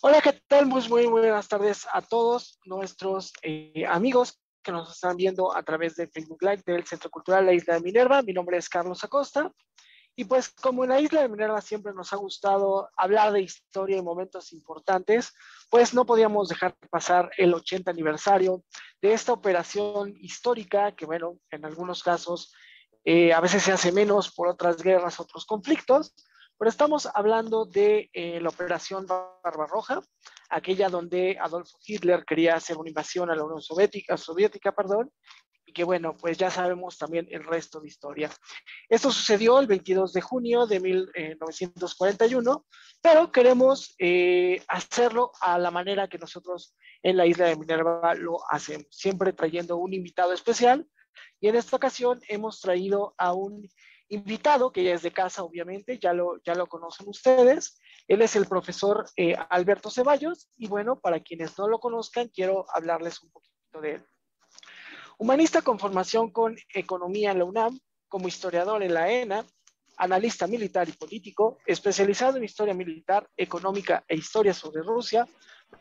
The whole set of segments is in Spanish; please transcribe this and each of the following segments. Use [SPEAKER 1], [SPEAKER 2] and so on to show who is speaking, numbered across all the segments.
[SPEAKER 1] Hola, ¿qué tal? Muy buenas tardes a todos nuestros amigos que nos están viendo a través de Facebook Live del Centro Cultural La Isla de Minerva. Mi nombre es Carlos Acosta y pues como en la Isla de Minerva siempre nos ha gustado hablar de historia y momentos importantes, pues no podíamos dejar pasar el 80 aniversario de esta operación histórica que bueno, en algunos casos a veces se hace menos por otras guerras, otros conflictos, pero estamos hablando de la Operación Barbarroja, aquella donde Adolfo Hitler quería hacer una invasión a la Unión Soviética, perdón, y que bueno, pues ya sabemos también el resto de historia. Esto sucedió el 22 de junio de 1941, pero queremos hacerlo a la manera que nosotros en la isla de Minerva lo hacemos, siempre trayendo un invitado especial. Y en esta ocasión hemos traído a un invitado que ya es de casa, obviamente, ya lo conocen ustedes. Él es el profesor Alberto Ceballos y bueno, para quienes no lo conozcan, quiero hablarles un poquito de él. Humanista con formación con economía en la UNAM, como historiador en la ENA, analista militar y político, especializado en historia militar, económica e historia sobre Rusia,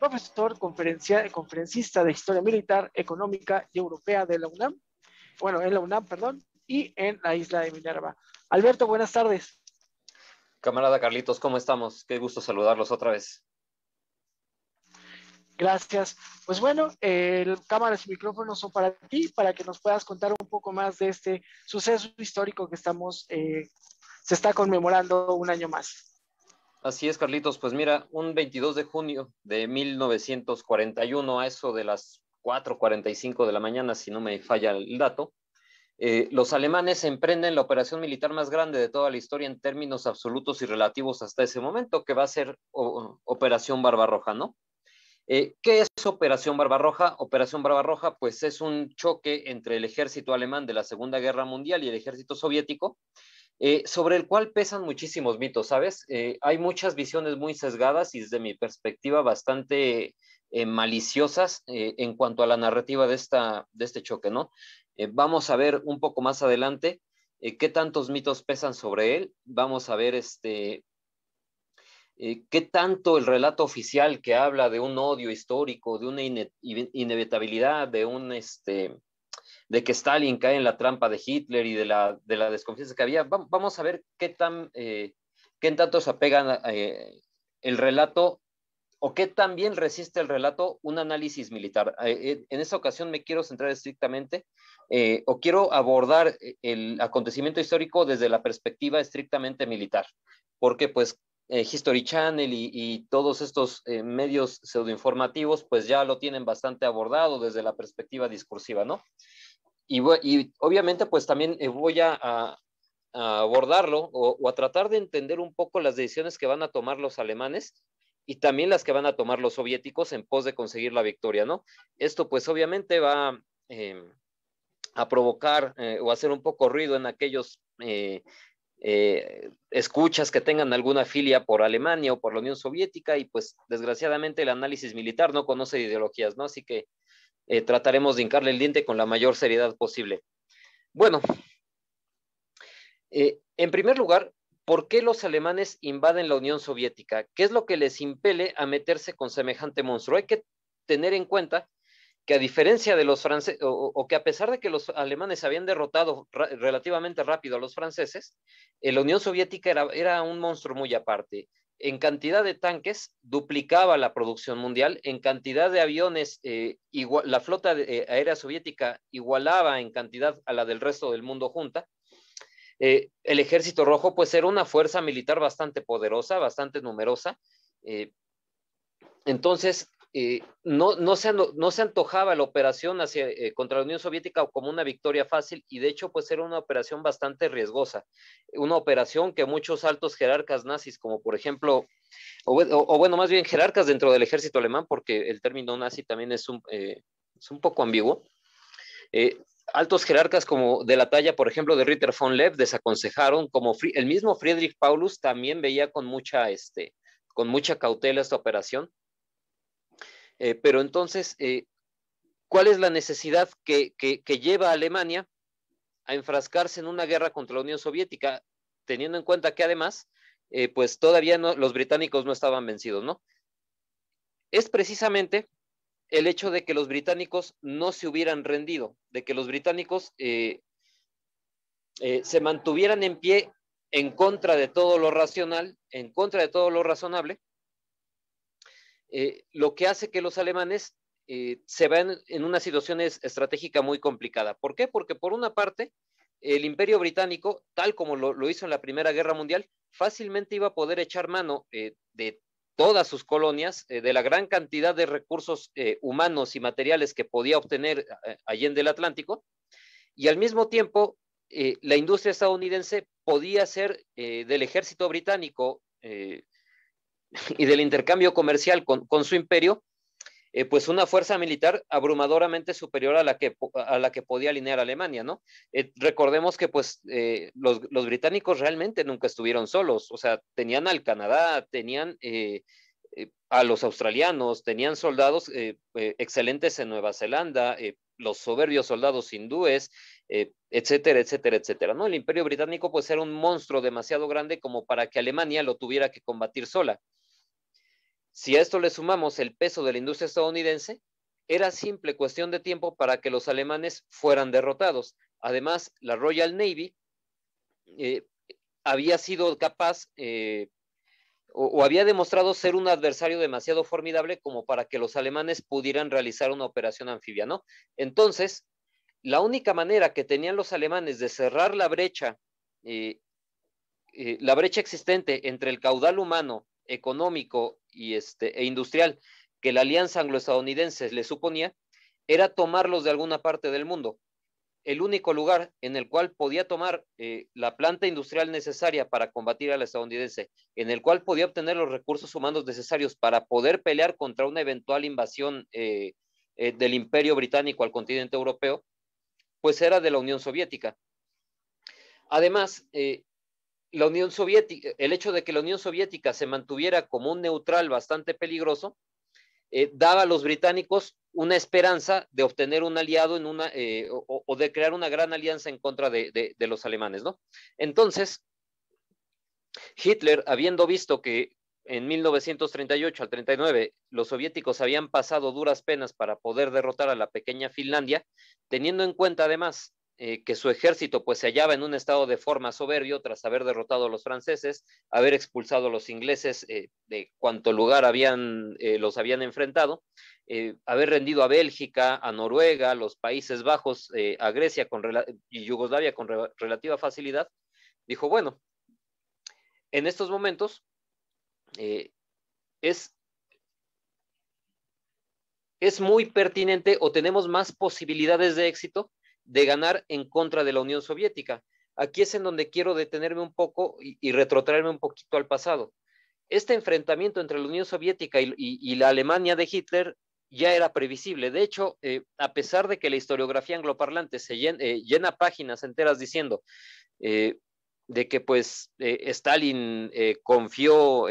[SPEAKER 1] profesor conferencista de historia militar, económica y europea de la UNAM, bueno, en la UNAM, perdón, y en la isla de Minerva. Alberto, buenas tardes.
[SPEAKER 2] Camarada Carlitos, ¿cómo estamos? Qué gusto saludarlos otra vez.
[SPEAKER 1] Gracias. Pues bueno, el cámaras y micrófonos son para ti, para que nos puedas contar un poco más de este suceso histórico que se está conmemorando un año más.
[SPEAKER 2] Así es, Carlitos. Pues mira, un 22 de junio de 1941, a eso de las 4:45 de la mañana, si no me falla el dato, los alemanes emprenden la operación militar más grande de toda la historia en términos absolutos y relativos hasta ese momento, que va a ser Operación Barbarroja, ¿no? ¿Qué es Operación Barbarroja? Operación Barbarroja, pues es un choque entre el ejército alemán de la Segunda Guerra Mundial y el ejército soviético, sobre el cual pesan muchísimos mitos, ¿sabes? Hay muchas visiones muy sesgadas y desde mi perspectiva bastante maliciosas en cuanto a la narrativa de este choque, ¿no? Vamos a ver un poco más adelante qué tantos mitos pesan sobre él. Vamos a ver qué tanto el relato oficial que habla de un odio histórico, de una inevitabilidad, de que Stalin cae en la trampa de Hitler y de la desconfianza que había. Vamos a ver qué tanto se apega el relato o qué tan bien resiste el relato un análisis militar. En esta ocasión me quiero centrar estrictamente o quiero abordar el acontecimiento histórico desde la perspectiva estrictamente militar, porque pues History Channel y todos estos medios pseudoinformativos pues ya lo tienen bastante abordado desde la perspectiva discursiva, ¿no? Y obviamente pues también voy a abordarlo o a tratar de entender un poco las decisiones que van a tomar los alemanes y también las que van a tomar los soviéticos en pos de conseguir la victoria, ¿no? Esto pues obviamente va a provocar o hacer un poco ruido en aquellos escuchas que tengan alguna filia por Alemania o por la Unión Soviética y pues desgraciadamente el análisis militar no conoce ideologías, ¿no? Así que trataremos de hincarle el diente con la mayor seriedad posible. Bueno, en primer lugar, ¿por qué los alemanes invaden la Unión Soviética? ¿Qué es lo que les impele a meterse con semejante monstruo? Hay que tener en cuenta que a diferencia de los franceses, o que a pesar de que los alemanes habían derrotado relativamente rápido a los franceses, la Unión Soviética era un monstruo muy aparte. En cantidad de tanques duplicaba la producción mundial, en cantidad de aviones, la flota aérea soviética igualaba en cantidad a la del resto del mundo junta. El Ejército Rojo pues era una fuerza militar bastante poderosa, bastante numerosa. Entonces, no se antojaba la operación contra la Unión Soviética como una victoria fácil y de hecho pues era una operación bastante riesgosa, una operación que muchos altos jerarcas nazis, como por ejemplo, o bueno, más bien jerarcas dentro del ejército alemán, porque el término nazi también es un poco ambiguo, altos jerarcas como de la talla, por ejemplo, de Ritter von Lepp desaconsejaron, como el mismo Friedrich Paulus también veía con mucha cautela esta operación. Pero entonces, ¿cuál es la necesidad que lleva a Alemania a enfrascarse en una guerra contra la Unión Soviética, teniendo en cuenta que además, pues todavía los británicos no estaban vencidos, ¿no? es precisamente el hecho de que los británicos no se hubieran rendido, de que los británicos se mantuvieran en pie en contra de todo lo racional, en contra de todo lo razonable, lo que hace que los alemanes se vean en una situación estratégica muy complicada. ¿Por qué? Porque por una parte, el Imperio Británico, tal como lo hizo en la Primera Guerra Mundial, fácilmente iba a poder echar mano de todas sus colonias, de la gran cantidad de recursos humanos y materiales que podía obtener allende el Atlántico, y al mismo tiempo la industria estadounidense podía ser del ejército británico y del intercambio comercial con su imperio, pues una fuerza militar abrumadoramente superior a la que podía alinear Alemania, ¿no? Recordemos que pues los británicos realmente nunca estuvieron solos, o sea, tenían al Canadá, tenían a los australianos, tenían soldados excelentes en Nueva Zelanda, los soberbios soldados hindúes, etcétera, etcétera, etcétera, ¿no? El Imperio Británico pues era un monstruo demasiado grande como para que Alemania lo tuviera que combatir sola. Si a esto le sumamos el peso de la industria estadounidense, era simple cuestión de tiempo para que los alemanes fueran derrotados. Además, la Royal Navy había sido capaz o había demostrado ser un adversario demasiado formidable como para que los alemanes pudieran realizar una operación anfibia, ¿no? Entonces, la única manera que tenían los alemanes de cerrar la brecha existente entre el caudal humano, económico e industrial que la alianza anglo-estadounidense le suponía, era tomarlos de alguna parte del mundo. El único lugar en el cual podía tomar la planta industrial necesaria para combatir a la estadounidense, en el cual podía obtener los recursos humanos necesarios para poder pelear contra una eventual invasión del Imperio Británico al continente europeo, pues era de la Unión Soviética. Además, la Unión Soviética, el hecho de que la Unión Soviética se mantuviera como un neutral bastante peligroso, daba a los británicos una esperanza de obtener un aliado o de crear una gran alianza en contra de los alemanes, ¿no? Entonces, Hitler, habiendo visto que en 1938 al 39 los soviéticos habían pasado duras penas para poder derrotar a la pequeña Finlandia, teniendo en cuenta además que su ejército pues se hallaba en un estado de forma soberbio tras haber derrotado a los franceses, haber expulsado a los ingleses de cuanto lugar los habían enfrentado, haber rendido a Bélgica, a Noruega, a los Países Bajos, a Grecia y Yugoslavia con relativa facilidad, dijo, bueno, en estos momentos es muy pertinente o tenemos más posibilidades de éxito de ganar en contra de la Unión Soviética. Aquí es en donde quiero detenerme un poco y retrotraerme un poquito al pasado. Este enfrentamiento entre la Unión Soviética y la Alemania de Hitler ya era previsible. De hecho, a pesar de que la historiografía angloparlante se llena páginas enteras diciendo de que pues Stalin confió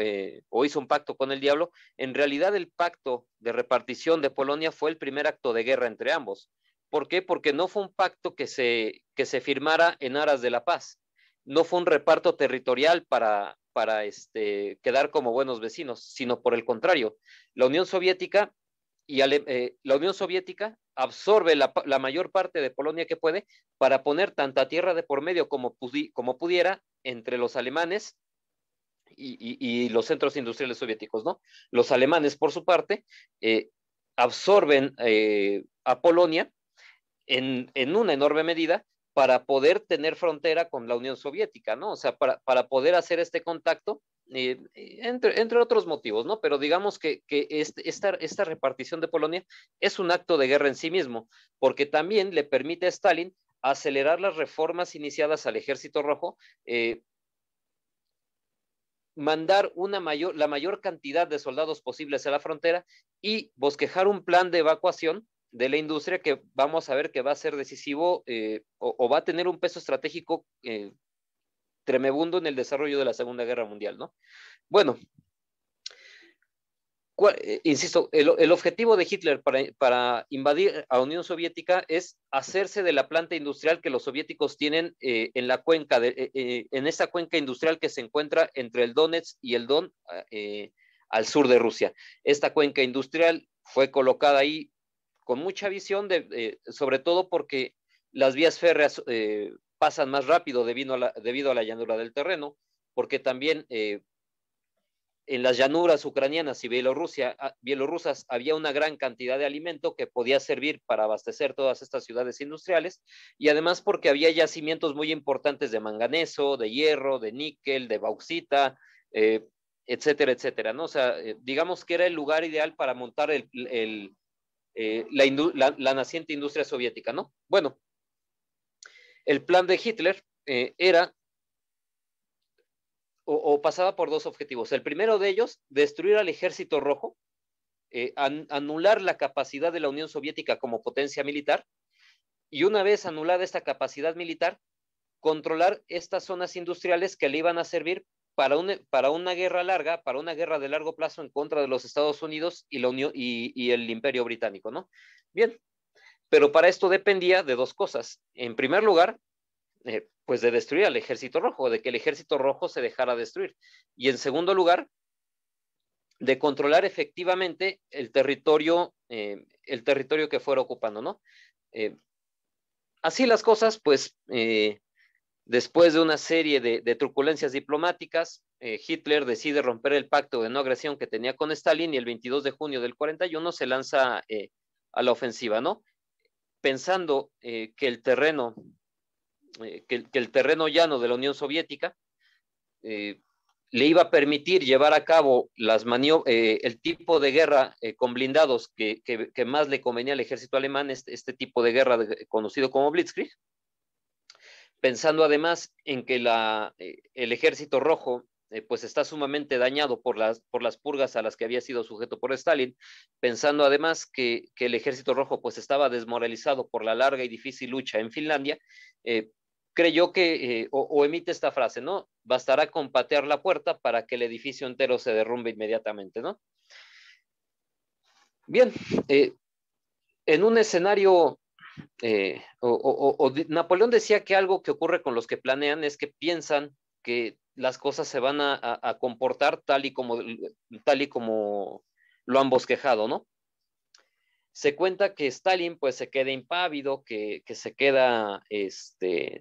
[SPEAKER 2] o hizo un pacto con el diablo, en realidad el pacto de repartición de Polonia fue el primer acto de guerra entre ambos. ¿Por qué? Porque no fue un pacto que se firmara en aras de la paz, no fue un reparto territorial para quedar como buenos vecinos, sino por el contrario, la Unión Soviética absorbe la mayor parte de Polonia que puede para poner tanta tierra de por medio como pudiera entre los alemanes y los centros industriales soviéticos, ¿no? Los alemanes, por su parte, absorben a Polonia en una enorme medida para poder tener frontera con la Unión Soviética, ¿no? O sea, para poder hacer este contacto, entre otros motivos, ¿no? Pero digamos que esta repartición de Polonia es un acto de guerra en sí mismo, porque también le permite a Stalin acelerar las reformas iniciadas al Ejército Rojo, mandar la mayor cantidad de soldados posibles a la frontera y bosquejar un plan de evacuación de la industria que vamos a ver que va a ser decisivo o va a tener un peso estratégico tremebundo en el desarrollo de la Segunda Guerra Mundial, ¿no? Bueno, insisto, el objetivo de Hitler para invadir a la Unión Soviética es hacerse de la planta industrial que los soviéticos tienen en la cuenca, en esa cuenca industrial que se encuentra entre el Donetsk y el Don, al sur de Rusia. Esta cuenca industrial fue colocada ahí con mucha visión, sobre todo porque las vías férreas pasan más rápido debido a la llanura del terreno, porque también en las llanuras ucranianas y bielorrusas había una gran cantidad de alimento que podía servir para abastecer todas estas ciudades industriales, y además porque había yacimientos muy importantes de manganeso, de hierro, de níquel, de bauxita, etcétera, etcétera, ¿no? O sea, digamos que era el lugar ideal para montar la naciente industria soviética, ¿no? Bueno, el plan de Hitler era o pasaba por dos objetivos. El primero de ellos, destruir al ejército rojo, anular la capacidad de la Unión Soviética como potencia militar, y una vez anulada esta capacidad militar, controlar estas zonas industriales que le iban a servir para una guerra larga, para una guerra de largo plazo en contra de los Estados Unidos y, la Unión, y el Imperio Británico, ¿no? Bien, pero para esto dependía de dos cosas. En primer lugar, pues de destruir al ejército rojo, de que el ejército rojo se dejara destruir. Y en segundo lugar, de controlar efectivamente el territorio que fuera ocupando, ¿no? Así las cosas, pues, después de una serie de truculencias diplomáticas, Hitler decide romper el pacto de no agresión que tenía con Stalin, y el 22 de junio del 41 se lanza a la ofensiva, ¿no? Pensando que el terreno llano de la Unión Soviética le iba a permitir llevar a cabo el tipo de guerra con blindados que más le convenía al ejército alemán, este tipo de guerra conocido como Blitzkrieg, pensando además en que el ejército rojo pues está sumamente dañado por las purgas a las que había sido sujeto por Stalin, pensando además que el ejército rojo pues estaba desmoralizado por la larga y difícil lucha en Finlandia, creyó que, o emite esta frase, ¿no? Bastará con patear la puerta para que el edificio entero se derrumbe inmediatamente, ¿no? Bien, en un escenario, Napoleón decía que algo que ocurre con los que planean es que piensan que las cosas se van a comportar tal y como lo han bosquejado, ¿no? Se cuenta que Stalin pues se queda impávido, que se queda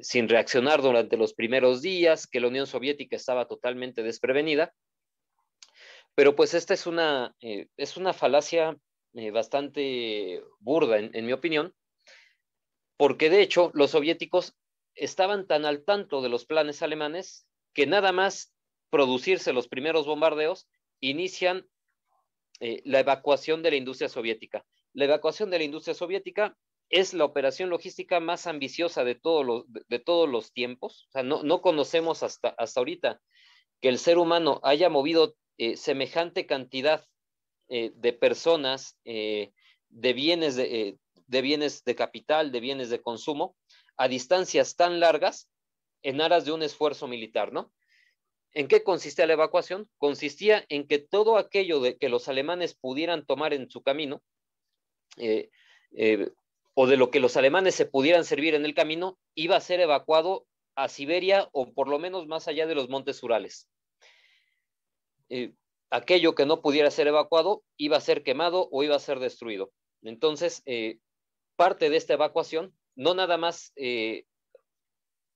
[SPEAKER 2] sin reaccionar durante los primeros días, que la Unión Soviética estaba totalmente desprevenida, pero pues esta es una falacia bastante burda en mi opinión, porque de hecho los soviéticos estaban tan al tanto de los planes alemanes que nada más producirse los primeros bombardeos inician la evacuación de la industria soviética. La evacuación de la industria soviética es la operación logística más ambiciosa de todos los tiempos. O sea, no conocemos hasta ahorita que el ser humano haya movido semejante cantidad de personas, de bienes de capital, de bienes de consumo, a distancias tan largas en aras de un esfuerzo militar, ¿no? ¿En qué consistía la evacuación? Consistía en que todo aquello de que los alemanes pudieran tomar en su camino, o de lo que los alemanes se pudieran servir en el camino, iba a ser evacuado a Siberia o por lo menos más allá de los montes Urales. Aquello que no pudiera ser evacuado iba a ser quemado o iba a ser destruido. Entonces, parte de esta evacuación no nada más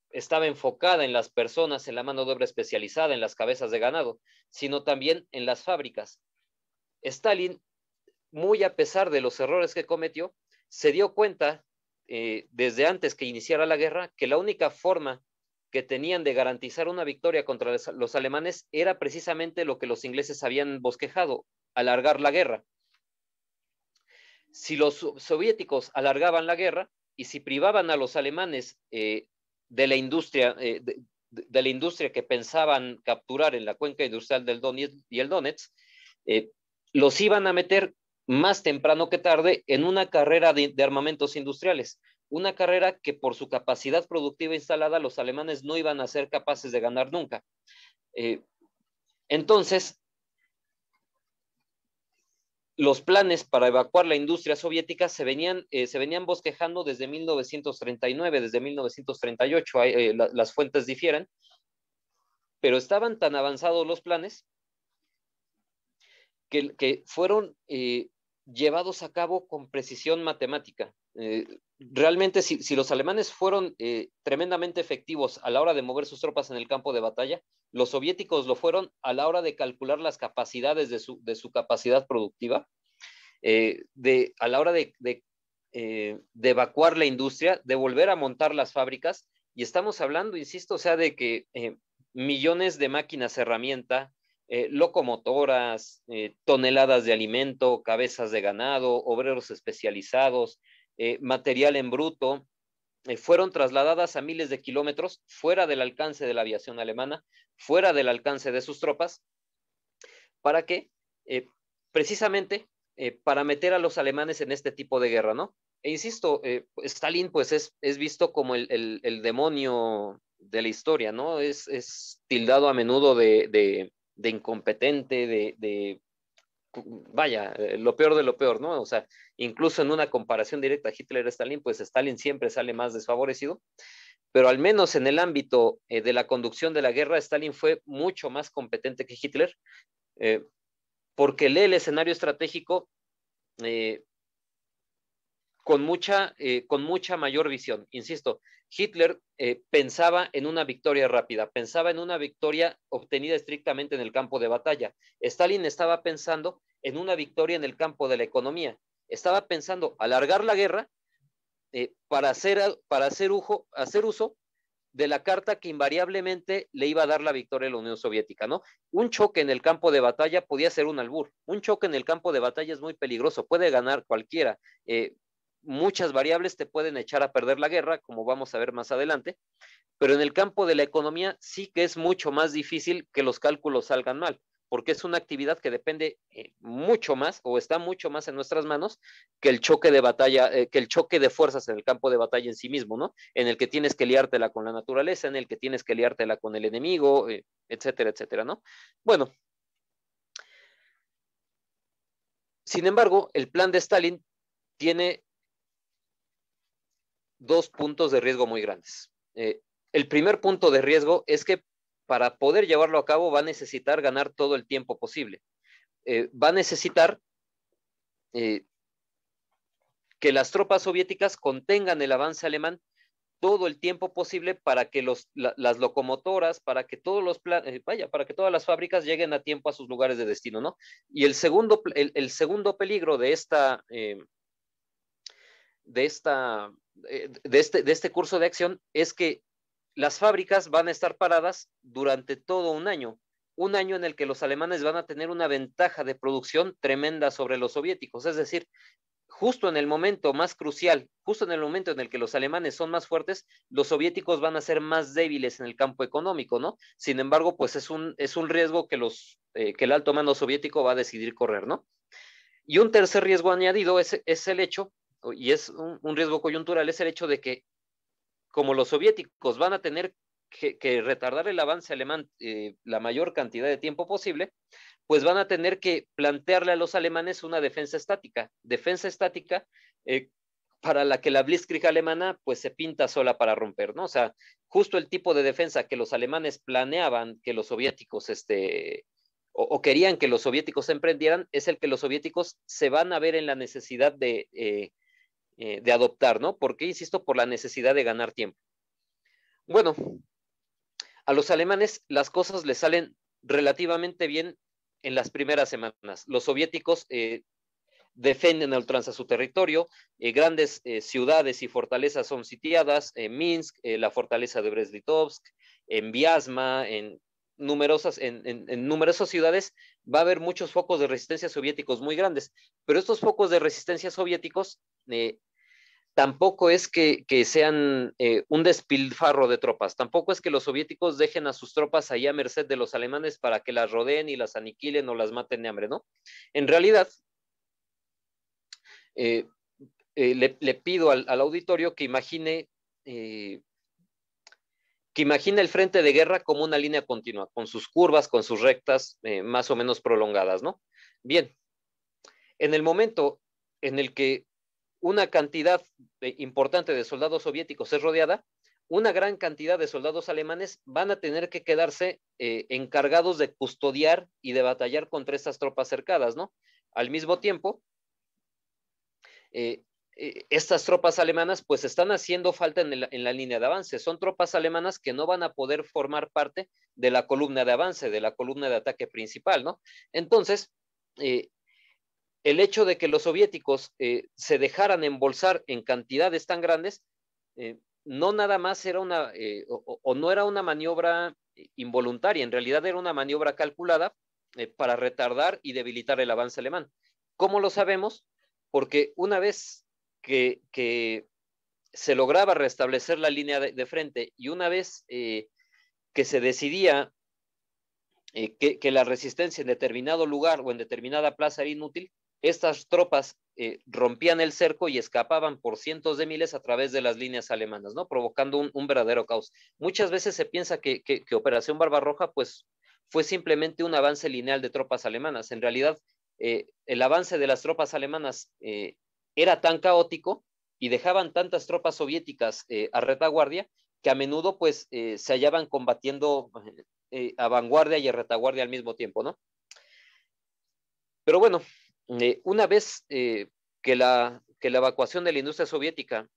[SPEAKER 2] estaba enfocada en las personas, en la mano de obra especializada, en las cabezas de ganado, sino también en las fábricas. Stalin, muy a pesar de los errores que cometió, se dio cuenta desde antes que iniciara la guerra que la única forma que tenían de garantizar una victoria contra los alemanes era precisamente lo que los ingleses habían bosquejado: alargar la guerra. Si los soviéticos alargaban la guerra y si privaban a los alemanes de la industria que pensaban capturar en la cuenca industrial del Don y el Donetsk, los iban a meter más temprano que tarde en una carrera de armamentos industriales, una carrera que por su capacidad productiva instalada los alemanes no iban a ser capaces de ganar nunca. Entonces, los planes para evacuar la industria soviética se venían bosquejando desde 1939, desde 1938, las fuentes difieren, pero estaban tan avanzados los planes que fueron llevados a cabo con precisión matemática. Realmente, si los alemanes fueron tremendamente efectivos a la hora de mover sus tropas en el campo de batalla, los soviéticos lo fueron a la hora de calcular las capacidades de su capacidad productiva, a la hora de evacuar la industria, de volver a montar las fábricas, y estamos hablando, insisto, o sea, de que millones de máquinas herramienta, locomotoras, toneladas de alimento, cabezas de ganado, obreros especializados, material en bruto, fueron trasladadas a miles de kilómetros fuera del alcance de la aviación alemana, fuera del alcance de sus tropas, ¿para qué? Precisamente para meter a los alemanes en este tipo de guerra, ¿no? E insisto, Stalin pues es visto como el demonio de la historia, ¿no? Es tildado a menudo de incompetente, vaya, lo peor de lo peor, ¿no? O sea, incluso en una comparación directa Hitler-Stalin, pues Stalin siempre sale más desfavorecido, pero al menos en el ámbito de la conducción de la guerra, Stalin fue mucho más competente que Hitler, porque lee el escenario estratégico eh, con mucha mayor visión. Insisto, Hitler pensaba en una victoria rápida, pensaba en una victoria obtenida estrictamente en el campo de batalla. Stalin estaba pensando en una victoria en el campo de la economía. Estaba pensando alargar la guerra para hacer uso de la carta que invariablemente le iba a dar la victoria a la Unión Soviética, ¿no? Un choque en el campo de batalla podía ser un albur. Un choque en el campo de batalla es muy peligroso, puede ganar cualquiera. Muchas variables te pueden echar a perder la guerra, como vamos a ver más adelante, pero en el campo de la economía sí que es mucho más difícil que los cálculos salgan mal, porque es una actividad que depende mucho más o está mucho más en nuestras manos que el choque de batalla, que el choque de fuerzas en el campo de batalla en sí mismo, ¿no? En el que tienes que liártela con la naturaleza, en el que tienes que liártela con el enemigo, etcétera, etcétera, ¿no? Bueno, sin embargo, el plan de Stalin tiene dos puntos de riesgo muy grandes. El primer punto de riesgo es que para poder llevarlo a cabo va a necesitar ganar todo el tiempo posible. Va a necesitar que las tropas soviéticas contengan el avance alemán todo el tiempo posible para que las locomotoras, para que para que todas las fábricas lleguen a tiempo a sus lugares de destino, ¿no? Y el segundo peligro de este curso de acción es que las fábricas van a estar paradas durante todo un año en el que los alemanes van a tener una ventaja de producción tremenda sobre los soviéticos, es decir, justo en el momento más crucial, justo en el momento en el que los alemanes son más fuertes, los soviéticos van a ser más débiles en el campo económico, ¿no? Sin embargo, pues es un riesgo que el alto mando soviético va a decidir correr, ¿no? Y un tercer riesgo añadido es el hecho, y es un riesgo coyuntural, es el hecho de que como los soviéticos van a tener que retardar el avance alemán la mayor cantidad de tiempo posible, pues van a tener que plantearle a los alemanes una defensa estática para la que la Blitzkrieg alemana pues se pinta sola para romper, ¿no? O sea, justo el tipo de defensa que los alemanes planeaban que los soviéticos o querían que los soviéticos emprendieran es el que los soviéticos se van a ver en la necesidad de adoptar, ¿no? ¿Por qué? Insisto, por la necesidad de ganar tiempo. Bueno, a los alemanes las cosas les salen relativamente bien en las primeras semanas. Los soviéticos defienden a ultranza su territorio, grandes ciudades y fortalezas son sitiadas, Minsk, la fortaleza de Brest-Litovsk, en Vyazma, en numerosas ciudades va a haber muchos focos de resistencia soviéticos muy grandes, pero estos focos de resistencia soviéticos tampoco es que sean un despilfarro de tropas, tampoco es que los soviéticos dejen a sus tropas ahí a merced de los alemanes para que las rodeen y las aniquilen o las maten de hambre, ¿no? En realidad, le pido al auditorio que imagine el frente de guerra como una línea continua, con sus curvas, con sus rectas más o menos prolongadas, ¿no? Bien, en el momento en el que una cantidad importante de soldados soviéticos es rodeada, una gran cantidad de soldados alemanes van a tener que quedarse encargados de custodiar y de batallar contra estas tropas cercadas, ¿no? Al mismo tiempo, estas tropas alemanas pues están haciendo falta en la línea de avance. Son tropas alemanas que no van a poder formar parte de la columna de avance, de la columna de ataque principal, ¿no? Entonces, el hecho de que los soviéticos se dejaran embolsar en cantidades tan grandes, no nada más era o no era una maniobra involuntaria, en realidad era una maniobra calculada para retardar y debilitar el avance alemán. ¿Cómo lo sabemos? Porque una vez que se lograba restablecer la línea de frente y una vez que se decidía que la resistencia en determinado lugar o en determinada plaza era inútil, estas tropas rompían el cerco y escapaban por cientos de miles a través de las líneas alemanas, ¿no? Provocando un verdadero caos. Muchas veces se piensa que Operación Barbarroja pues, fue simplemente un avance lineal de tropas alemanas. En realidad, el avance de las tropas alemanas era tan caótico y dejaban tantas tropas soviéticas a retaguardia que a menudo pues, se hallaban combatiendo a vanguardia y a retaguardia al mismo tiempo, ¿no? Pero bueno, una vez que la evacuación de la industria soviética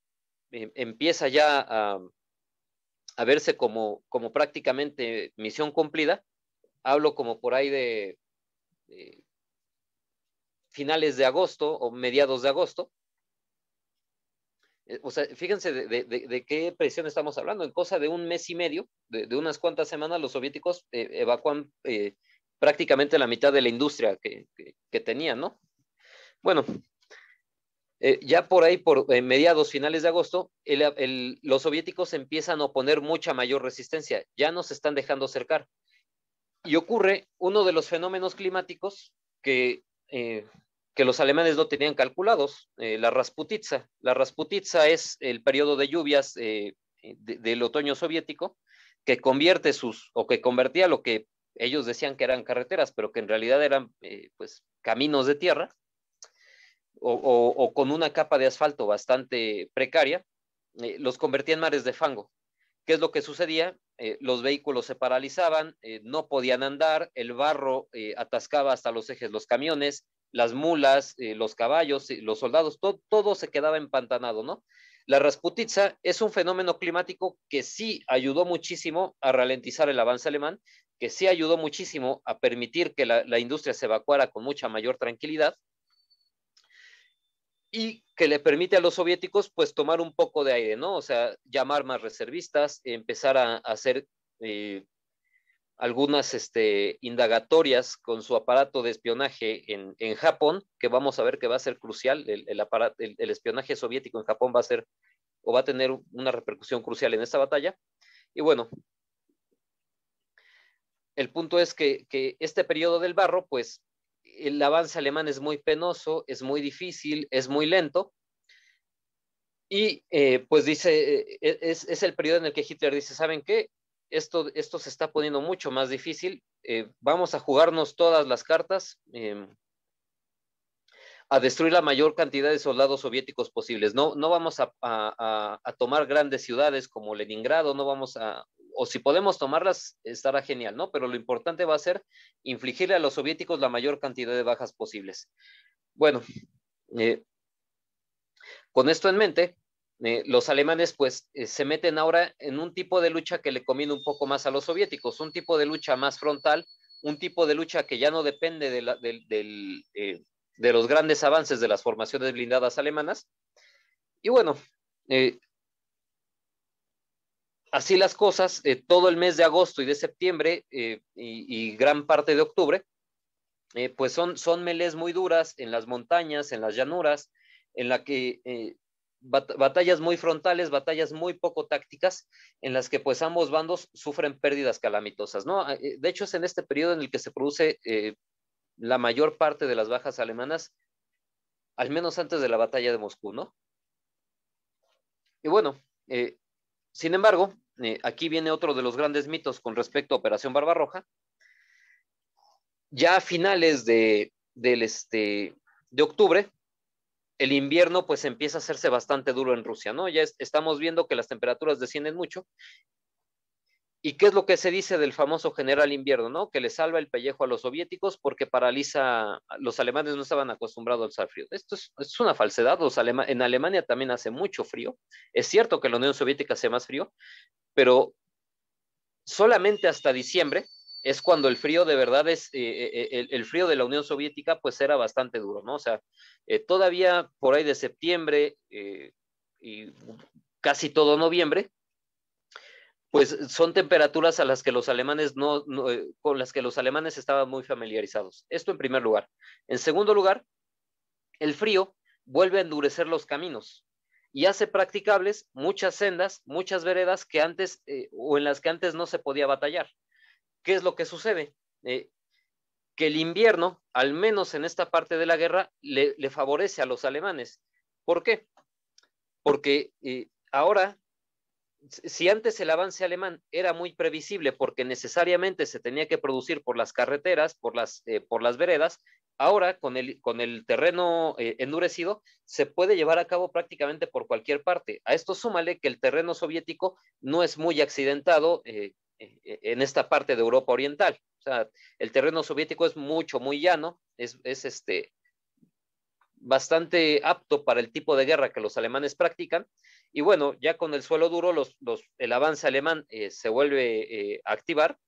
[SPEAKER 2] empieza ya a verse como prácticamente misión cumplida, hablo como por ahí de finales de agosto o mediados de agosto. O sea, fíjense de qué presión estamos hablando. En cosa de un mes y medio, de unas cuantas semanas, los soviéticos evacúan prácticamente la mitad de la industria que tenían, ¿no? Bueno, ya por ahí, por mediados, finales de agosto, los soviéticos empiezan a oponer mucha mayor resistencia. Ya no se están dejando cercar. Y ocurre uno de los fenómenos climáticos que los alemanes no tenían calculados, la Rasputitsa. La Rasputitsa es el periodo de lluvias del otoño soviético que convertía lo que ellos decían que eran carreteras, pero que en realidad eran pues caminos de tierra o con una capa de asfalto bastante precaria, los convertía en mares de fango. ¿Qué es lo que sucedía? Los vehículos se paralizaban, no podían andar, el barro atascaba hasta los ejes los camiones, las mulas, los caballos, los soldados, todo se quedaba empantanado, ¿no? La Rasputitsa es un fenómeno climático que sí ayudó muchísimo a ralentizar el avance alemán, que sí ayudó muchísimo a permitir que la industria se evacuara con mucha mayor tranquilidad y que le permite a los soviéticos pues tomar un poco de aire, ¿no? O sea, llamar más reservistas, empezar a hacer algunas indagatorias con su aparato de espionaje en Japón, que vamos a ver que va a ser crucial. El espionaje soviético en Japón va a ser o va a tener una repercusión crucial en esta batalla. Y bueno, el punto es que este periodo del barro, pues el avance alemán es muy penoso, es muy difícil, es muy lento. Y pues dice, es el periodo en el que Hitler dice, ¿saben qué? Esto se está poniendo mucho más difícil, vamos a jugarnos todas las cartas, a destruir la mayor cantidad de soldados soviéticos posibles. No vamos a tomar grandes ciudades como Leningrado, no vamos o si podemos tomarlas, estará genial, ¿no? Pero lo importante va a ser infligirle a los soviéticos la mayor cantidad de bajas posibles. Bueno, con esto en mente, los alemanes pues se meten ahora en un tipo de lucha que le conviene un poco más a los soviéticos, un tipo de lucha más frontal, un tipo de lucha que ya no depende de los grandes avances de las formaciones blindadas alemanas. Y bueno, así las cosas, todo el mes de agosto y de septiembre y gran parte de octubre, pues son melés muy duras en las montañas, en las llanuras, en la que batallas muy frontales, batallas muy poco tácticas, en las que pues ambos bandos sufren pérdidas calamitosas, ¿no? De hecho es en este periodo en el que se produce la mayor parte de las bajas alemanas, al menos antes de la batalla de Moscú, ¿no? Y bueno, sin embargo, aquí viene otro de los grandes mitos con respecto a Operación Barbarroja. Ya a finales de octubre, el invierno pues empieza a hacerse bastante duro en Rusia, ¿no? Ya estamos viendo que las temperaturas descienden mucho. ¿Y qué es lo que se dice del famoso general invierno, ¿no? Que le salva el pellejo a los soviéticos porque paraliza, los alemanes no estaban acostumbrados al frío. Esto es una falsedad, en Alemania también hace mucho frío. Es cierto que la Unión Soviética hace más frío, pero solamente hasta diciembre es cuando el frío de verdad el frío de la Unión Soviética pues era bastante duro, ¿no? O sea, todavía por ahí de septiembre y casi todo noviembre, pues son temperaturas a las que los alemanes con las que los alemanes estaban muy familiarizados. Esto en primer lugar. En segundo lugar, el frío vuelve a endurecer los caminos y hace practicables muchas sendas, muchas veredas que antes o en las que antes no se podía batallar. ¿Qué es lo que sucede? Que el invierno, al menos en esta parte de la guerra, le favorece a los alemanes. ¿Por qué? Porque ahora, si antes el avance alemán era muy previsible porque necesariamente se tenía que producir por las carreteras, por las veredas, ahora con el terreno endurecido se puede llevar a cabo prácticamente por cualquier parte. A esto súmale que el terreno soviético no es muy accidentado en esta parte de Europa Oriental. O sea, el terreno soviético es muy llano, es bastante apto para el tipo de guerra que los alemanes practican. Y bueno, ya con el suelo duro, el avance alemán se vuelve a activar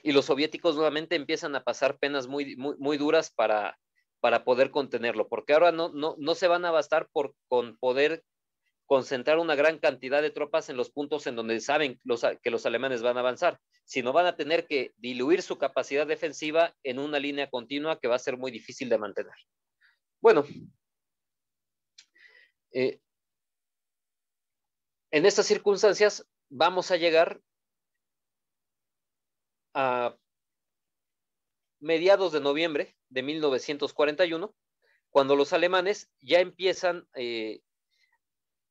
[SPEAKER 2] y los soviéticos nuevamente empiezan a pasar penas muy duras para poder contenerlo, porque ahora no se van a bastar con poder concentrar una gran cantidad de tropas en los puntos en donde saben que los alemanes van a avanzar, sino van a tener que diluir su capacidad defensiva en una línea continua que va a ser muy difícil de mantener. Bueno, en estas circunstancias vamos a llegar a mediados de noviembre de 1941, cuando los alemanes ya empiezan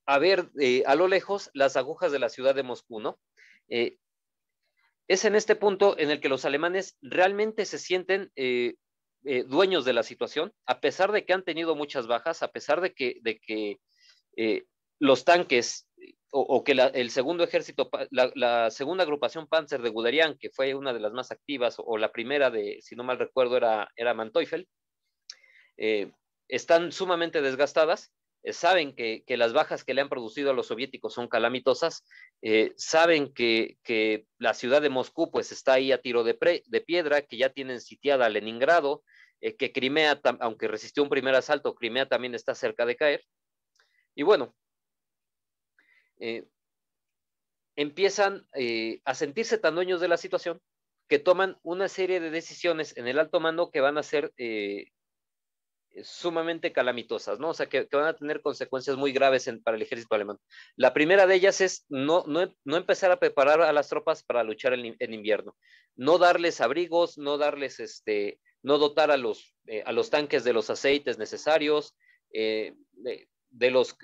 [SPEAKER 2] a ver a lo lejos las agujas de la ciudad de Moscú, ¿no? Es en este punto en el que los alemanes realmente se sienten dueños de la situación, a pesar de que han tenido muchas bajas, a pesar de que los tanques o que el segundo ejército, la segunda agrupación Panzer de Guderian, que fue una de las más activas, o la primera si no mal recuerdo, era Manteuffel, están sumamente desgastadas, saben que las bajas que le han producido a los soviéticos son calamitosas, saben que la ciudad de Moscú pues está ahí a tiro de piedra, que ya tienen sitiada Leningrado, que Crimea, aunque resistió un primer asalto, Crimea también está cerca de caer. Y bueno, empiezan a sentirse tan dueños de la situación que toman una serie de decisiones en el alto mando que van a ser sumamente calamitosas, ¿no? O sea, que van a tener consecuencias muy graves para el ejército alemán. La primera de ellas es no empezar a preparar a las tropas para luchar en invierno, no darles abrigos, no dotar a los tanques de los aceites necesarios, de los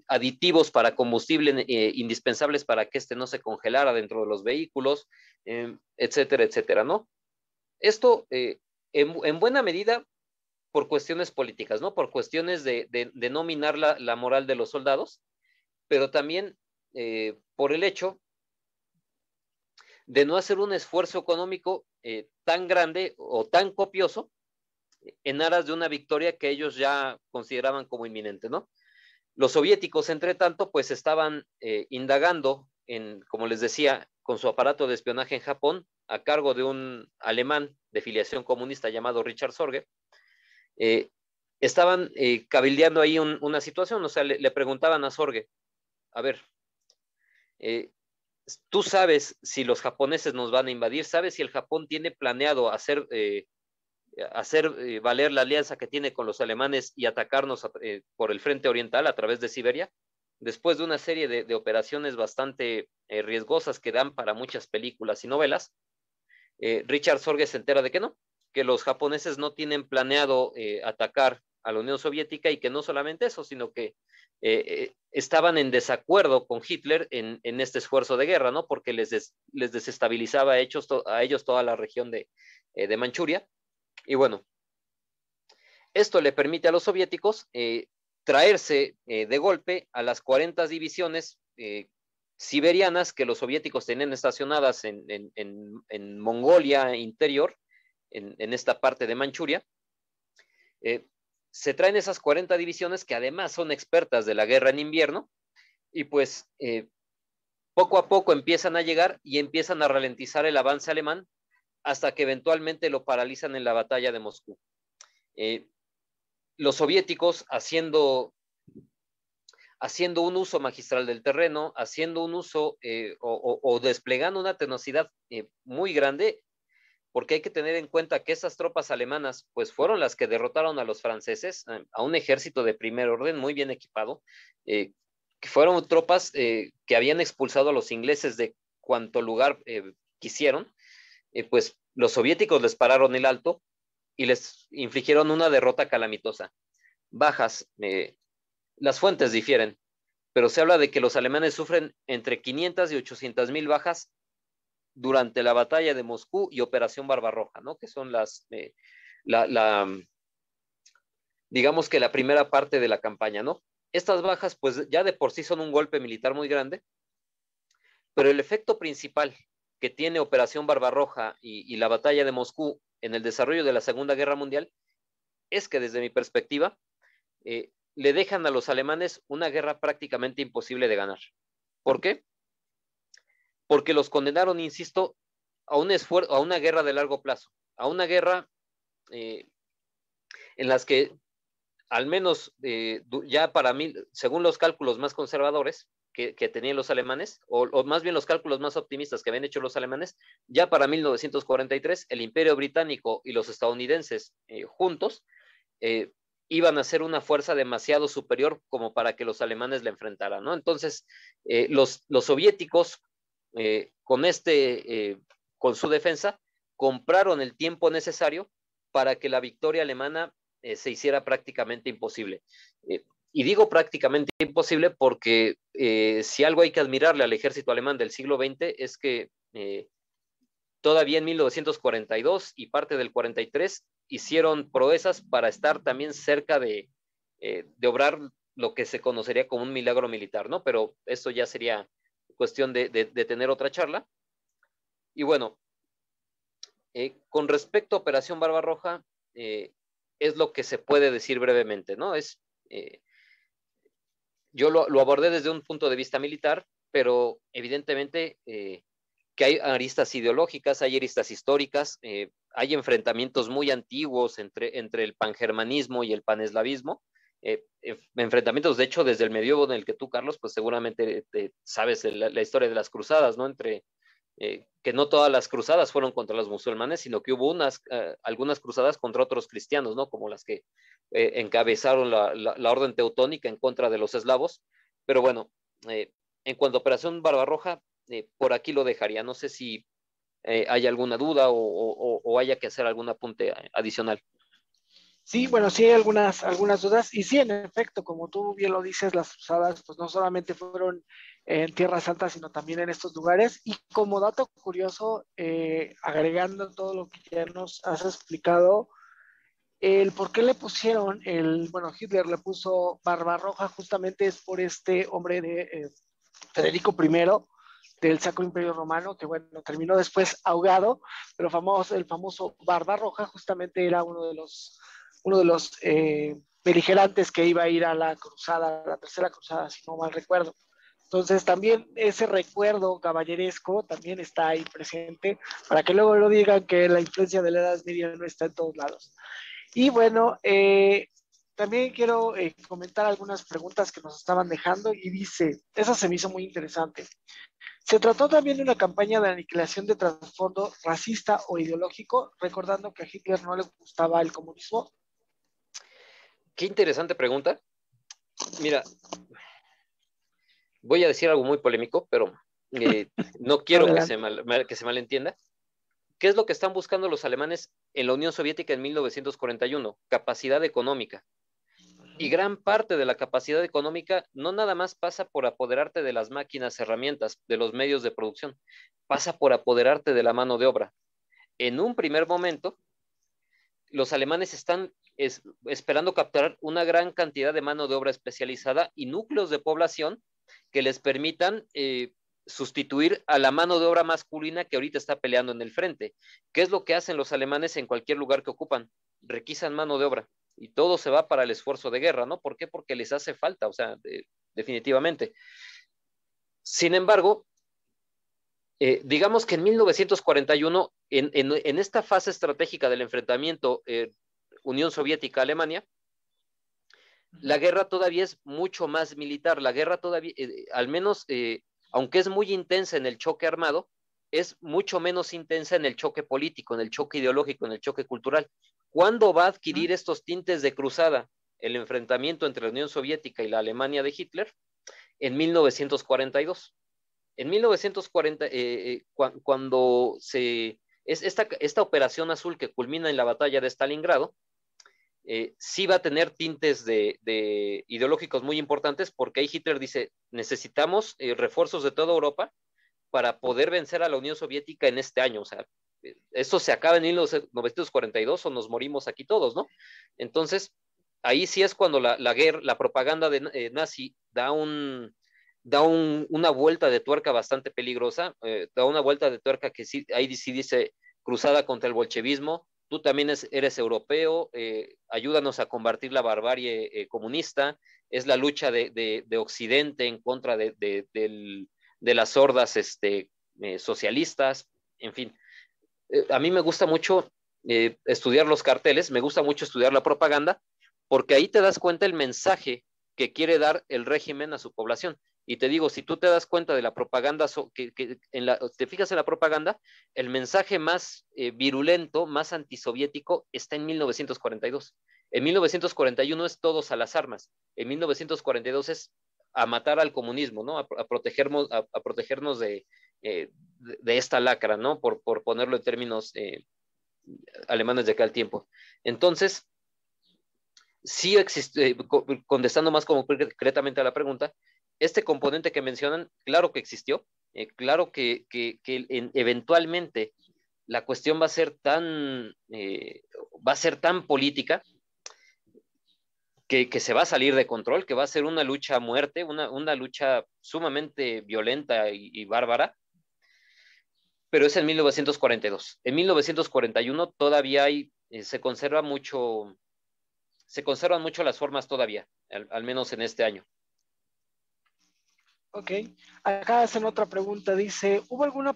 [SPEAKER 2] aditivos para combustible indispensables para que no se congelara dentro de los vehículos, etcétera, etcétera, ¿no? Esto, en buena medida, por cuestiones políticas, ¿no? Por cuestiones de no minar la moral de los soldados, pero también por el hecho de no hacer un esfuerzo económico tan grande o tan copioso en aras de una victoria que ellos ya consideraban como inminente, ¿no? Los soviéticos, entre tanto, pues estaban indagando como les decía, con su aparato de espionaje en Japón, a cargo de un alemán de filiación comunista llamado Richard Sorge. Estaban cabildeando ahí una situación, o sea, le preguntaban a Sorge, a ver, tú sabes si los japoneses nos van a invadir, sabes si el Japón tiene planeado hacer valer la alianza que tiene con los alemanes y atacarnos por el frente oriental a través de Siberia, después de una serie de operaciones bastante riesgosas que dan para muchas películas y novelas. Richard Sorge se entera de que no, que los japoneses no tienen planeado atacar a la Unión Soviética, y que no solamente eso, sino que estaban en desacuerdo con Hitler en este esfuerzo de guerra, ¿no? Porque les desestabilizaba a ellos toda la región de Manchuria. Y bueno, Esto le permite a los soviéticos traerse de golpe a las 40 divisiones siberianas que los soviéticos tenían estacionadas en Mongolia interior, en esta parte de Manchuria. Se traen esas 40 divisiones que además son expertas de la guerra en invierno y pues poco a poco empiezan a llegar y empiezan a ralentizar el avance alemán hasta que eventualmente lo paralizan en la batalla de Moscú. Los soviéticos haciendo un uso magistral del terreno, haciendo un uso o desplegando una tenacidad muy grande, porque hay que tener en cuenta que esas tropas alemanas pues fueron las que derrotaron a los franceses, a un ejército de primer orden muy bien equipado, que fueron tropas que habían expulsado a los ingleses de cuanto lugar quisieron, pues los soviéticos les pararon el alto y les infligieron una derrota calamitosa. Bajas, las fuentes difieren, pero se habla de que los alemanes sufren entre 500 y 800,000 bajas durante la batalla de Moscú y Operación Barbarroja, ¿no? Que son digamos que la primera parte de la campaña, ¿no? Estas bajas, pues ya de por sí son un golpe militar muy grande, pero el efecto principal que tiene Operación Barbarroja y la batalla de Moscú en el desarrollo de la Segunda Guerra Mundial es que desde mi perspectiva le dejan a los alemanes una guerra prácticamente imposible de ganar. ¿Por qué? Porque los condenaron, insisto, a una guerra de largo plazo, a una guerra en las que al menos ya para mí, según los cálculos más conservadores que tenían los alemanes, o más bien los cálculos más optimistas que habían hecho los alemanes, ya para 1943 el Imperio Británico y los estadounidenses juntos iban a ser una fuerza demasiado superior como para que los alemanes la enfrentaran, ¿no? Entonces, los soviéticos con su defensa, compraron el tiempo necesario para que la victoria alemana se hiciera prácticamente imposible. Y digo prácticamente imposible porque si algo hay que admirarle al ejército alemán del siglo XX es que todavía en 1942 y parte del 43 hicieron proezas para estar también cerca de obrar lo que se conocería como un milagro militar, ¿no? Pero eso ya sería cuestión de tener otra charla. Y bueno, con respecto a Operación Barbarroja, es lo que se puede decir brevemente, ¿no? Yo lo abordé desde un punto de vista militar, pero evidentemente que hay aristas ideológicas, hay aristas históricas, hay enfrentamientos muy antiguos entre el pangermanismo y el paneslavismo, enfrentamientos, de hecho, desde el medievo en el que tú, Carlos, pues seguramente sabes la historia de las cruzadas, ¿no? Que no todas las cruzadas fueron contra los musulmanes, sino que hubo algunas cruzadas contra otros cristianos, ¿no? Como las que encabezaron la orden teutónica en contra de los eslavos. Pero bueno, en cuanto a Operación Barbarroja, por aquí lo dejaría. No sé si hay alguna duda o haya que hacer algún apunte adicional.
[SPEAKER 1] Sí, bueno, sí hay algunas dudas. Y sí, en efecto, como tú bien lo dices, las cruzadas pues no solamente fueron en Tierra Santa, sino también en estos lugares. Y como dato curioso, agregando todo lo que ya nos has explicado, el por qué le pusieron, bueno, Hitler le puso Barbarroja justamente es por este hombre de Federico I del Sacro Imperio Romano, que bueno, terminó después ahogado, pero el famoso Barbarroja justamente era uno de los beligerantes que iba a ir a la cruzada, a la tercera cruzada, si no mal recuerdo. Entonces también ese recuerdo caballeresco también está ahí presente, para que luego no digan que la influencia de la Edad Media no está en todos lados. Y bueno, también quiero comentar algunas preguntas que nos estaban dejando y dice, esa se me hizo muy interesante. ¿Se trató también de una campaña de aniquilación de trasfondo racista o ideológico, recordando que a Hitler no le gustaba el comunismo?
[SPEAKER 2] Qué interesante pregunta. Mira, voy a decir algo muy polémico, pero no quiero que se malentienda. ¿Qué es lo que están buscando los alemanes en la Unión Soviética en 1941? Capacidad económica. Y gran parte de la capacidad económica no nada más pasa por apoderarte de las máquinas, herramientas, de los medios de producción, pasa por apoderarte de la mano de obra. En un primer momento, los alemanes están esperando capturar una gran cantidad de mano de obra especializada y núcleos de población que les permitan sustituir a la mano de obra masculina que ahorita está peleando en el frente. ¿Qué es lo que hacen los alemanes en cualquier lugar que ocupan? Requisan mano de obra y todo se va para el esfuerzo de guerra, ¿no? ¿Por qué? Porque les hace falta, o sea, definitivamente. Sin embargo, digamos que en 1941, en esta fase estratégica del enfrentamiento Unión Soviética-Alemania, la guerra todavía es mucho más militar. La guerra todavía, al menos, aunque es muy intensa en el choque armado, es mucho menos intensa en el choque político, en el choque ideológico, en el choque cultural. ¿Cuándo va a adquirir estos tintes de cruzada el enfrentamiento entre la Unión Soviética y la Alemania de Hitler? En 1942. En 1940, cuando esta operación azul que culmina en la batalla de Stalingrado, sí va a tener tintes de ideológicos muy importantes, porque ahí Hitler dice, necesitamos refuerzos de toda Europa para poder vencer a la Unión Soviética en este año. O sea, esto se acaba en 1942 o nos morimos aquí todos, ¿no? Entonces, ahí sí es cuando la propaganda nazi da una vuelta de tuerca bastante peligrosa, da una vuelta de tuerca que sí, ahí sí dice cruzada contra el bolchevismo, tú también eres europeo, ayúdanos a combatir la barbarie comunista, es la lucha de Occidente en contra de las hordas socialistas, en fin. A mí me gusta mucho estudiar los carteles, me gusta mucho estudiar la propaganda, porque ahí te das cuenta el mensaje que quiere dar el régimen a su población. Y te digo, si tú te das cuenta de la propaganda, te fijas en la propaganda, el mensaje más virulento, más antisoviético, está en 1942. En 1941 es todos a las armas. En 1942 es a matar al comunismo, ¿no? A protegernos de esta lacra, ¿no? Por ponerlo en términos alemanes de aquel tiempo. Entonces, sí existe, contestando más concretamente a la pregunta, este componente que mencionan, claro que existió, claro que eventualmente la cuestión va a ser tan política que se va a salir de control, que va a ser una lucha a muerte, una lucha sumamente violenta y bárbara, pero es en 1942. En 1941 todavía se conservan mucho las formas todavía, al menos en este año.
[SPEAKER 1] Ok, acá hacen otra pregunta, dice, ¿hubo alguna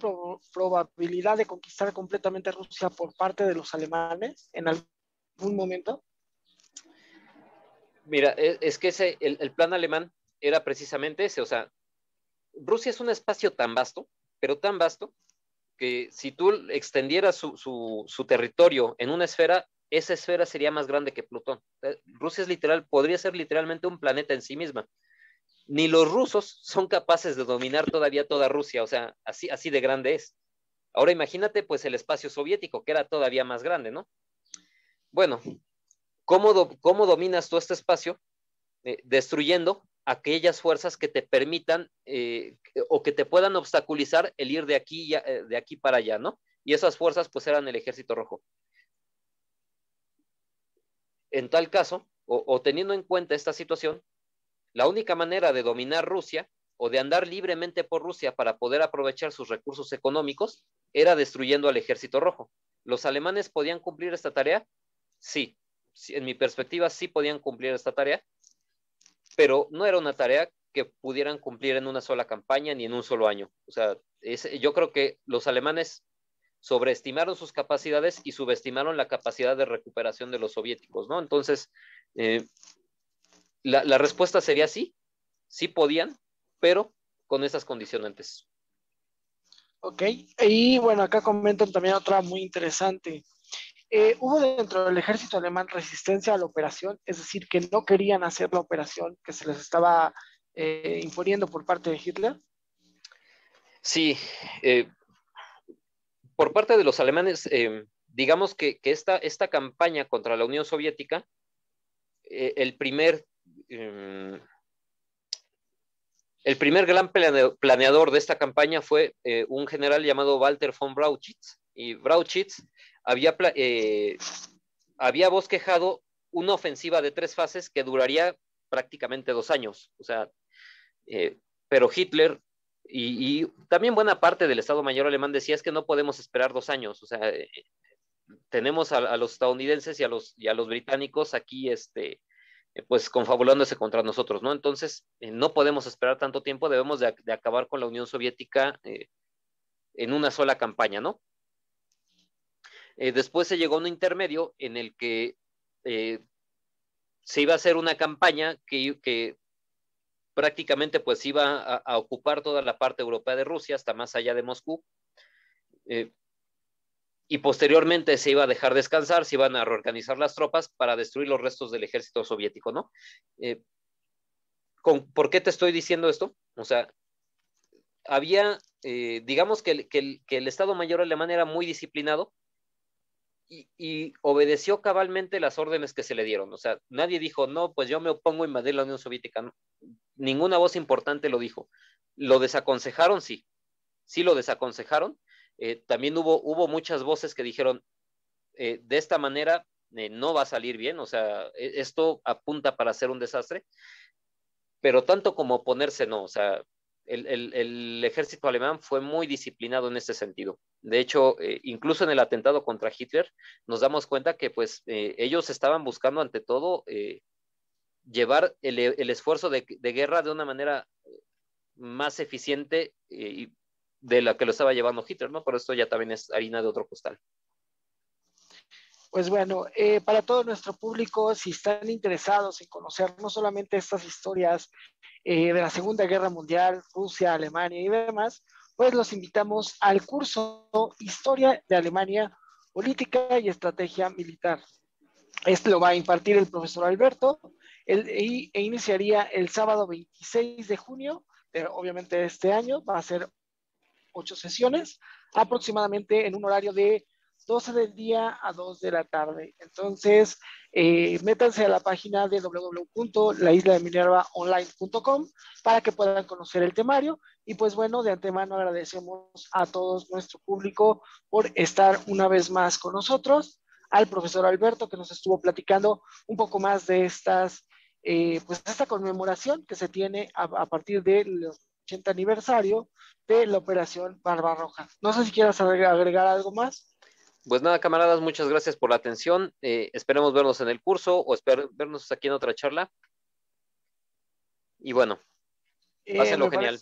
[SPEAKER 1] probabilidad de conquistar completamente Rusia por parte de los alemanes en algún momento?
[SPEAKER 2] Mira, es que el plan alemán era precisamente ese, o sea, Rusia es un espacio tan vasto, pero tan vasto, que si tú extendieras su territorio en una esfera, esa esfera sería más grande que Plutón. Rusia podría ser literalmente un planeta en sí misma. Ni los rusos son capaces de dominar todavía toda Rusia, o sea, así de grande es. Ahora imagínate pues el espacio soviético, que era todavía más grande, ¿no? Bueno, ¿cómo dominas tú este espacio? Destruyendo aquellas fuerzas que te permitan o que te puedan obstaculizar el ir de aquí para allá, ¿no? Y esas fuerzas pues eran el Ejército Rojo. En tal caso, o teniendo en cuenta esta situación, la única manera de dominar Rusia o de andar libremente por Rusia para poder aprovechar sus recursos económicos era destruyendo al Ejército Rojo. ¿Los alemanes podían cumplir esta tarea? Sí, en mi perspectiva sí podían cumplir esta tarea, pero no era una tarea que pudieran cumplir en una sola campaña ni en un solo año. O sea, yo creo que los alemanes sobreestimaron sus capacidades y subestimaron la capacidad de recuperación de los soviéticos, ¿no? Entonces, la respuesta sería sí, sí podían, pero con esas condicionantes.
[SPEAKER 1] Ok, y bueno, acá comentan también otra muy interesante. ¿Hubo dentro del ejército alemán resistencia a la operación? Es decir, que no querían hacer la operación que se les estaba imponiendo por parte de Hitler.
[SPEAKER 2] Sí, por parte de los alemanes, digamos que esta campaña contra la Unión Soviética, el primer gran planeador de esta campaña fue un general llamado Walter von Brauchitsch. Y Brauchitsch había había bosquejado una ofensiva de 3 fases que duraría prácticamente 2 años. O sea, pero Hitler y también buena parte del Estado Mayor alemán decía es que no podemos esperar 2 años. O sea, tenemos a los estadounidenses y a los británicos aquí, pues confabulándose contra nosotros, ¿no? Entonces, no podemos esperar tanto tiempo, debemos de acabar con la Unión Soviética en una sola campaña, ¿no? Después se llegó a un intermedio en el que se iba a hacer una campaña que prácticamente pues iba a ocupar toda la parte europea de Rusia, hasta más allá de Moscú, y posteriormente se iba a dejar descansar, se iban a reorganizar las tropas para destruir los restos del ejército soviético, ¿no? ¿Por qué te estoy diciendo esto? O sea, había, digamos que el Estado Mayor alemán era muy disciplinado y obedeció cabalmente las órdenes que se le dieron. O sea, nadie dijo, no, pues yo me opongo a invadir la Unión Soviética. No. Ninguna voz importante lo dijo. Lo desaconsejaron, sí. Sí lo desaconsejaron. También hubo muchas voces que dijeron, de esta manera no va a salir bien. O sea, esto apunta para ser un desastre. Pero tanto como oponerse, no. O sea, el ejército alemán fue muy disciplinado en este sentido. De hecho, incluso en el atentado contra Hitler, nos damos cuenta que pues ellos estaban buscando ante todo llevar el esfuerzo de guerra de una manera más eficiente de la que lo estaba llevando Hitler, ¿no? Pero esto ya también es harina de otro costal.
[SPEAKER 1] Pues bueno, para todo nuestro público, si están interesados en conocer no solamente estas historias de la Segunda Guerra Mundial, Rusia, Alemania y demás, pues los invitamos al curso Historia de Alemania, Política y Estrategia Militar. Este lo va a impartir el profesor Alberto e iniciaría el sábado 26 de junio, obviamente este año, va a ser 8 sesiones, aproximadamente en un horario de 12 del día a 2 de la tarde. Entonces, métanse a la página de www.laislademinervaonline.com para que puedan conocer el temario. Y pues bueno, de antemano agradecemos a todo nuestro público por estar una vez más con nosotros, al profesor Alberto que nos estuvo platicando un poco más de pues esta conmemoración que se tiene a partir del 80 aniversario de la Operación Barbarroja. No sé si quieras agregar algo más.
[SPEAKER 2] Pues nada, camaradas, muchas gracias por la atención. Esperemos vernos en el curso o vernos aquí en otra charla. Y bueno, pásenlo genial.